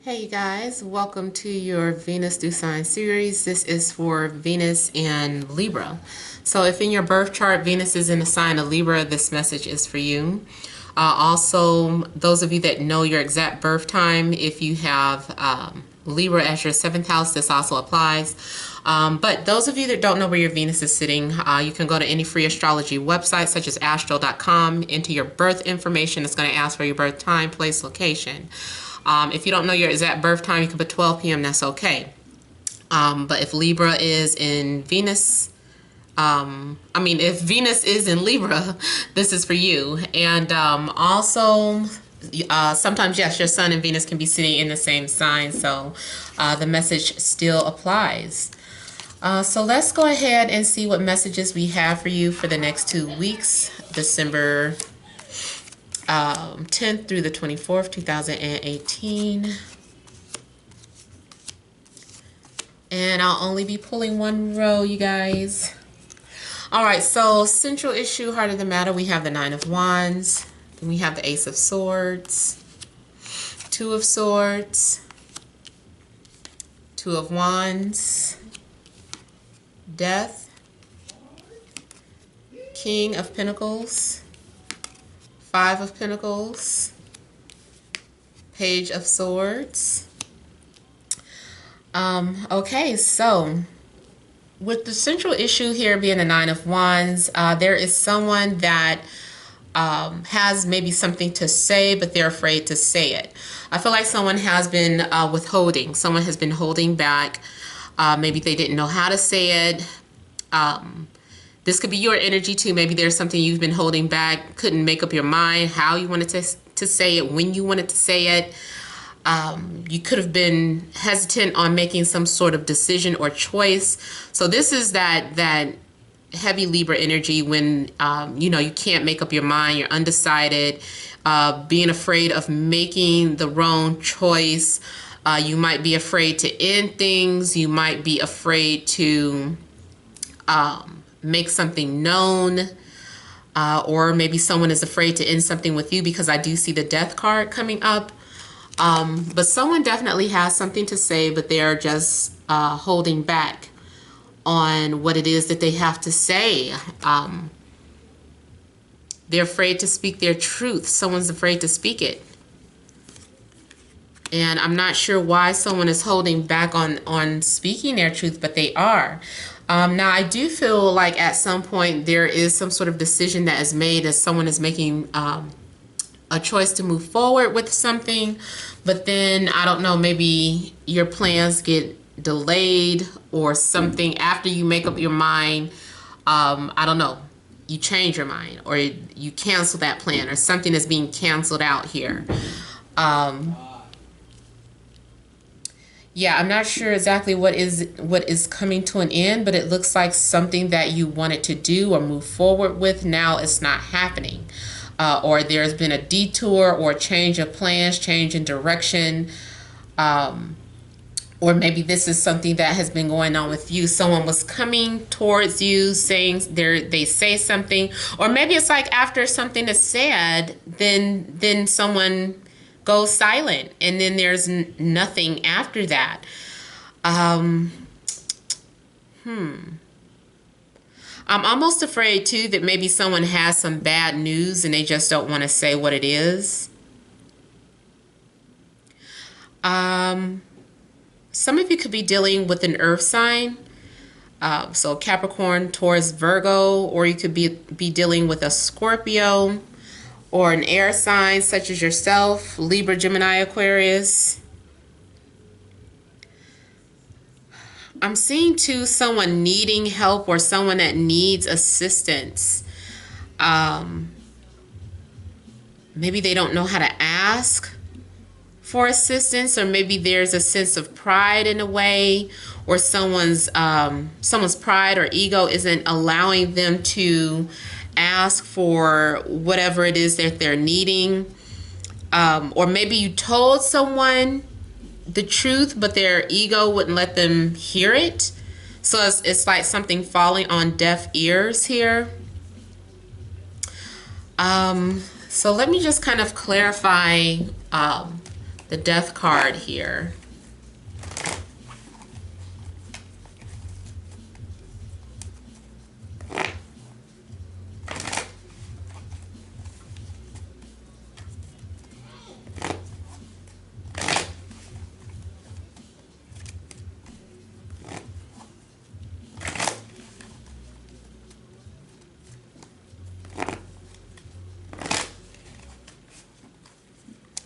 Hey you guys, welcome to your Venus Due Sign series. This is for Venus and Libra. So if in your birth chart Venus is in the sign of Libra, this message is for you. Also, those of you that know your exact birth time, if you have Libra as your 7th house, this also applies. But those of you that don't know where your Venus is sitting, you can go to any free astrology website such as astro.com, enter your birth information. It's going to ask for your birth time, place, location. If you don't know your exact birth time, you can put 12 p.m. That's okay. But if Libra is in Venus, if Venus is in Libra, this is for you. And also, sometimes, yes, your Sun and Venus can be sitting in the same sign, so the message still applies. So let's go ahead and see what messages we have for you for the next 2 weeks, December 10th through the 24th, 2018. And I'll only be pulling one row, you guys. All right, so central issue, heart of the matter, we have the Nine of Wands. Then we have the Ace of Swords, Two of Swords, Two of Wands, Death, King of Pentacles, Five of Pentacles, Page of Swords. Okay, so with the central issue here being the Nine of Wands, there is someone that has maybe something to say, but they're afraid to say it. I feel like someone has been withholding. Someone has been holding back. Maybe they didn't know how to say it. This could be your energy too. Maybe there's something you've been holding back, couldn't make up your mind how you wanted to say it, when you wanted to say it. You could have been hesitant on making some sort of decision or choice. So this is that heavy Libra energy when you can't make up your mind, you're undecided, being afraid of making the wrong choice. You might be afraid to end things. You might be afraid to make something known, or maybe someone is afraid to end something with you, because I do see the Death card coming up. But someone definitely has something to say, but they're just holding back on what it is that they have to say. They're afraid to speak their truth. Someone's afraid to speak it. And I'm not sure why someone is holding back on speaking their truth, but they are. Now, I do feel like at some point there is some sort of decision that is made as someone is making a choice to move forward with something, but then, I don't know, maybe your plans get delayed or something after you make up your mind. I don't know, you change your mind or you cancel that plan, or something is being canceled out here. Yeah, I'm not sure exactly what is coming to an end, but it looks like something that you wanted to do or move forward with, now it's not happening. Or there's been a detour or a change of plans, change in direction. Or maybe this is something that has been going on with you. Someone was coming towards you saying they say something, or maybe it's like after something is said, then someone goes silent, and then there's nothing after that. I'm almost afraid too that maybe someone has some bad news and they just don't want to say what it is. Some of you could be dealing with an earth sign, so Capricorn, Taurus, Virgo, or you could be dealing with a Scorpio, or an air sign such as yourself, Libra, Gemini, Aquarius. I'm seeing too someone needing help, or someone that needs assistance. Maybe they don't know how to ask for assistance, or maybe there's a sense of pride in a way, or someone's pride or ego isn't allowing them to ask for whatever it is that they're needing. Or maybe you told someone the truth, but their ego wouldn't let them hear it. So it's like something falling on deaf ears here. So let me just kind of clarify The Death card here.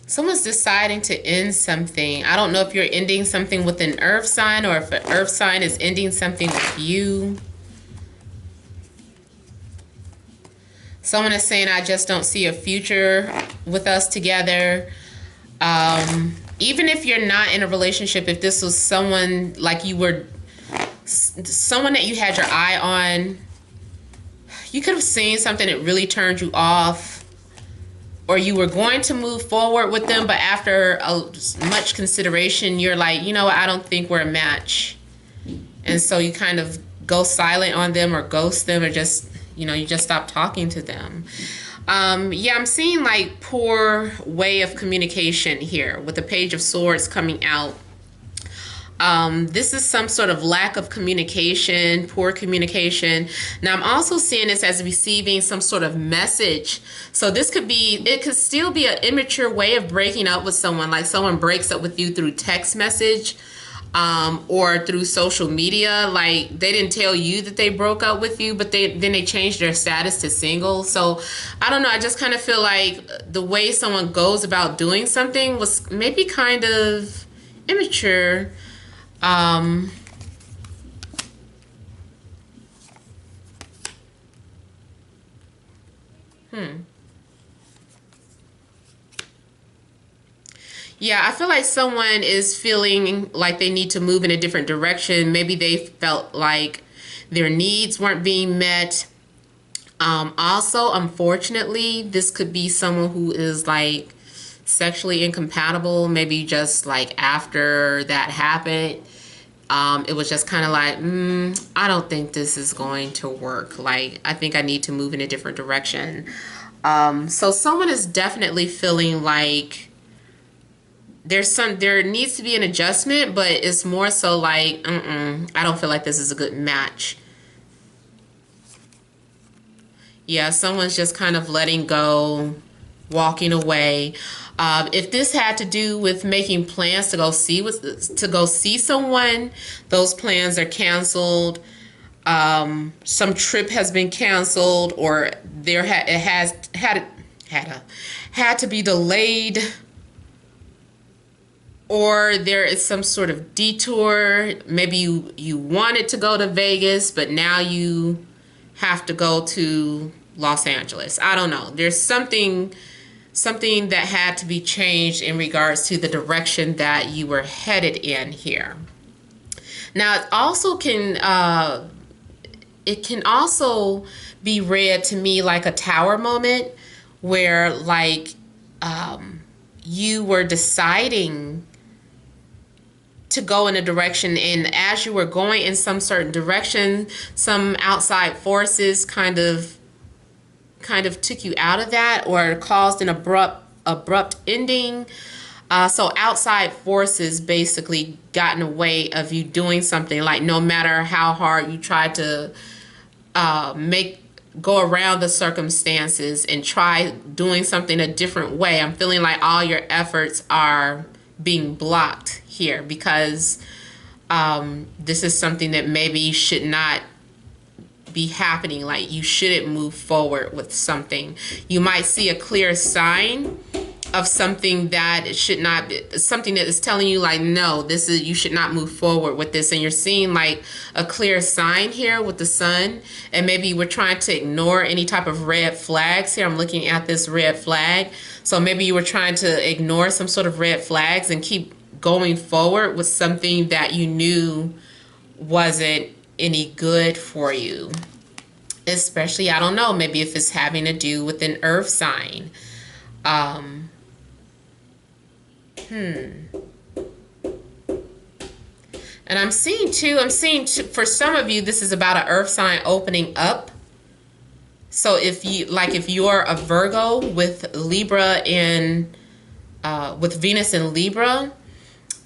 Someone's deciding to end something. I don't know if you're ending something with an earth sign or if an earth sign is ending something with you. Someone is saying, I just don't see a future with us together. Even if you're not in a relationship, if this was someone like you were, someone that you had your eye on, you could have seen something that really turned you off. Or you were going to move forward with them, but after much consideration, you're like, you know what, I don't think we're a match. And so you kind of go silent on them or ghost them or just, you know, you just stop talking to them. Yeah, I'm seeing like poor way of communication here with the Page of Swords coming out. This is some sort of lack of communication, poor communication. Now, I'm also seeing this as receiving some sort of message. So this could be, it could still be an immature way of breaking up with someone. Like someone breaks up with you through text message or through social media. Like they didn't tell you that they broke up with you, but then they changed their status to single. So I don't know. I just kind of feel like the way someone goes about doing something was maybe kind of immature. Yeah, I feel like someone is feeling like they need to move in a different direction. Maybe they felt like their needs weren't being met. Also, unfortunately, this could be someone who is like sexually incompatible. Maybe just like after that happened, it was just kind of like, I don't think this is going to work. Like, I think I need to move in a different direction. So someone is definitely feeling like there needs to be an adjustment, but it's more so like, I don't feel like this is a good match. Yeah, someone's just kind of letting go, walking away. If this had to do with making plans to go see someone, those plans are canceled. Some trip has been canceled, or it had to be delayed, or there is some sort of detour. Maybe you wanted to go to Vegas, but now you have to go to Los Angeles. I don't know. There's something that had to be changed in regards to the direction that you were headed in here. Now, it also can be read to me like a tower moment, where like you were deciding to go in a direction, and as you were going in some certain direction, some outside forces kind of took you out of that, or caused an abrupt ending. So outside forces basically got in the way of you doing something. Like no matter how hard you tried to go around the circumstances and try doing something a different way, I'm feeling like all your efforts are being blocked here, because this is something that maybe should not be happening. Like you shouldn't move forward with something. You might see a clear sign of something that it should not be, something that is telling you like, no, you should not move forward with this. And you're seeing like a clear sign here with the sun, and maybe we're trying to ignore any type of red flags here. I'm looking at this red flag. So maybe you were trying to ignore some sort of red flags and keep going forward with something that you knew wasn't any good for you. Especially, I don't know, maybe if it's having to do with an earth sign. And I'm seeing for some of you, this is about an earth sign opening up. So if you're a Virgo with Libra in with Venus in Libra,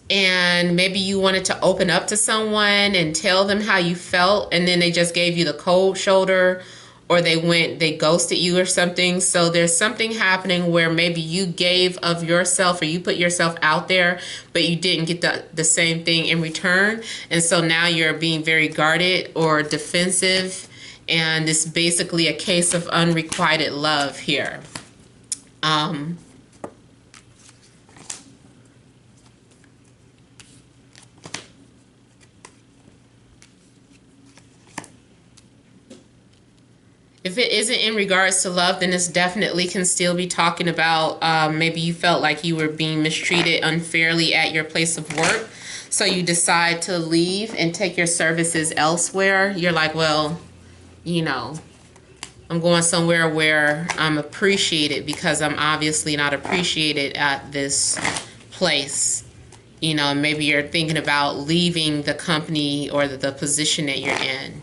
and maybe you wanted to open up to someone and tell them how you felt, and then they just gave you the cold shoulder, or they ghosted you or something. So there's something happening where maybe you gave of yourself, or you put yourself out there, but you didn't get the same thing in return. And so now you're being very guarded or defensive, and it's basically a case of unrequited love here. If it isn't in regards to love, then this definitely can still be talking about maybe you felt like you were being mistreated unfairly at your place of work. So you decide to leave and take your services elsewhere. You're like, well, you know, I'm going somewhere where I'm appreciated, because I'm obviously not appreciated at this place. You know, maybe you're thinking about leaving the company or the position that you're in.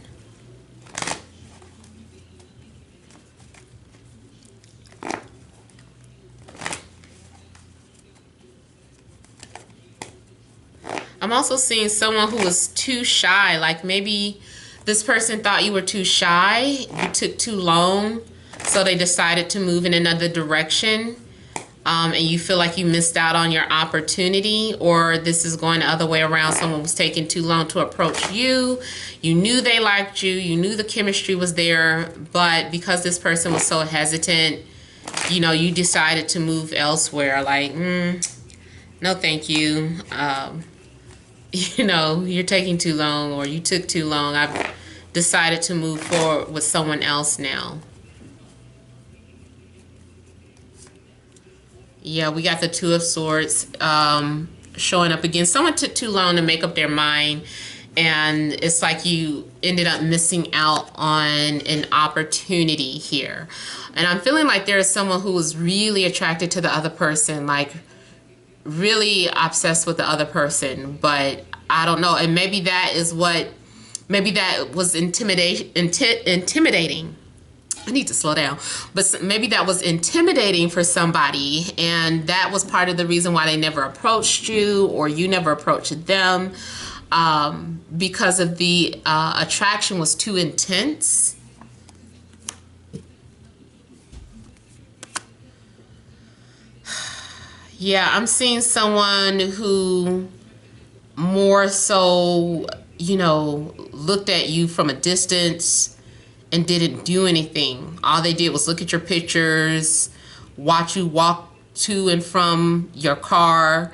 I'm also seeing someone who was too shy. Like maybe this person thought you were too shy, you took too long, so they decided to move in another direction, and you feel like you missed out on your opportunity. Or this is going the other way around. Someone was taking too long to approach you. You knew they liked you. You knew the chemistry was there, but because this person was so hesitant, you know, you decided to move elsewhere. Like, no thank you. You know, you're taking too long, or you took too long. I've decided to move forward with someone else now. Yeah, we got the Two of Swords showing up again. Someone took too long to make up their mind, and it's like you ended up missing out on an opportunity here. And I'm feeling like there is someone who was really attracted to the other person, like really obsessed with the other person, but I don't know. And maybe that is what, maybe that was intimidating. I need to slow down. But maybe that was intimidating for somebody, and that was part of the reason why they never approached you, or you never approached them, because of the attraction was too intense. Yeah, I'm seeing someone who more so, you know, looked at you from a distance and didn't do anything. All they did was look at your pictures, watch you walk to and from your car.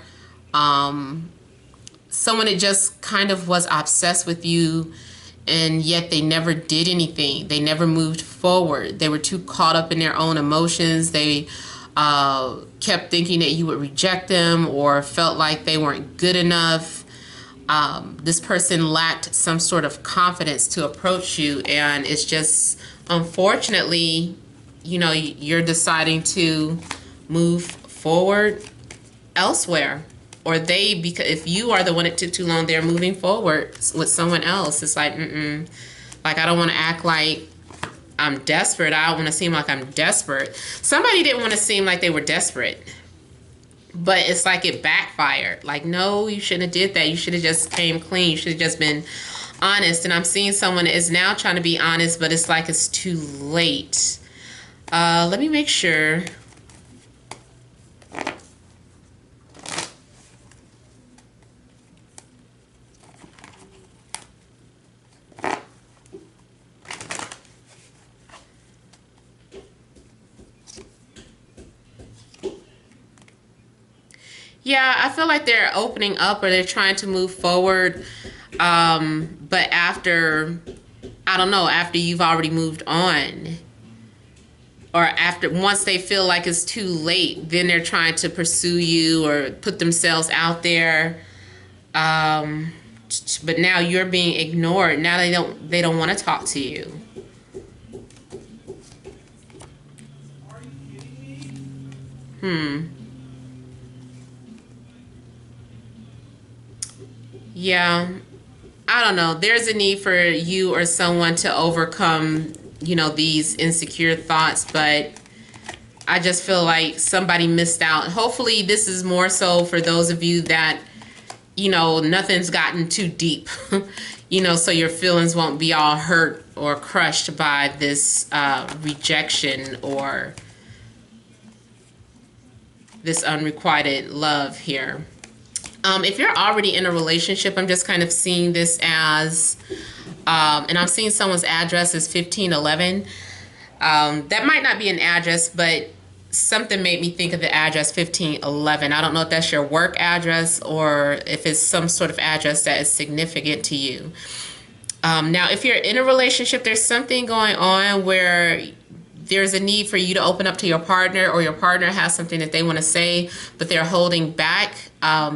Someone that just kind of was obsessed with you, and yet they never did anything. They never moved forward. They were too caught up in their own emotions. They kept thinking that you would reject them, or felt like they weren't good enough. This person lacked some sort of confidence to approach you, and it's just, unfortunately, you know, you're deciding to move forward elsewhere. Or they, because if you are the one that took too long, they're moving forward with someone else. It's like, like, I don't want to act like I'm desperate. I don't want to seem like I'm desperate. Somebody didn't want to seem like they were desperate, but it's like it backfired. Like, no, you shouldn't have did that. You should have just came clean. You should have just been honest. And I'm seeing someone that is now trying to be honest, but it's like it's too late. Let me make sure. Yeah, I feel like they're opening up, or they're trying to move forward. But after, I don't know, after you've already moved on, or after, once they feel like it's too late, then they're trying to pursue you or put themselves out there. But now you're being ignored. Now they don't want to talk to you. Yeah, I don't know. There's a need for you or someone to overcome, you know, these insecure thoughts, but I just feel like somebody missed out. Hopefully this is more so for those of you that, you know, nothing's gotten too deep, you know, so your feelings won't be all hurt or crushed by this rejection or this unrequited love here. If you're already in a relationship, I'm just kind of seeing this as, and I'm seeing someone's address is 1511. That might not be an address, but something made me think of the address 1511. I don't know if that's your work address or if it's some sort of address that is significant to you. Now, if you're in a relationship, there's something going on where there's a need for you to open up to your partner, or your partner has something that they want to say, but they're holding back.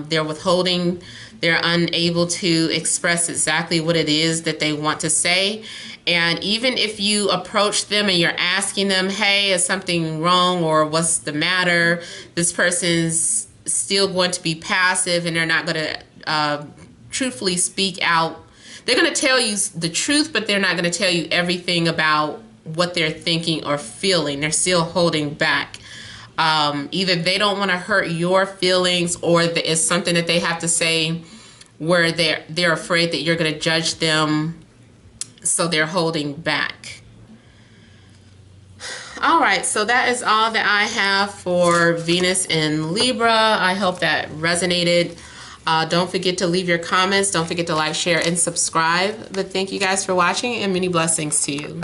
They're withholding. They're unable to express exactly what it is that they want to say. And even if you approach them and you're asking them, hey, is something wrong or what's the matter? This person's still going to be passive, and they're not going to truthfully speak out. They're going to tell you the truth, but they're not going to tell you everything about what they're thinking or feeling. They're still holding back. Either they don't want to hurt your feelings, or it's something that they have to say where they're afraid that you're going to judge them, so they're holding back. All right, so that is all that I have for Venus in Libra. I hope that resonated. Don't forget to leave your comments. Don't forget to like, share, and subscribe. But thank you guys for watching, and many blessings to you.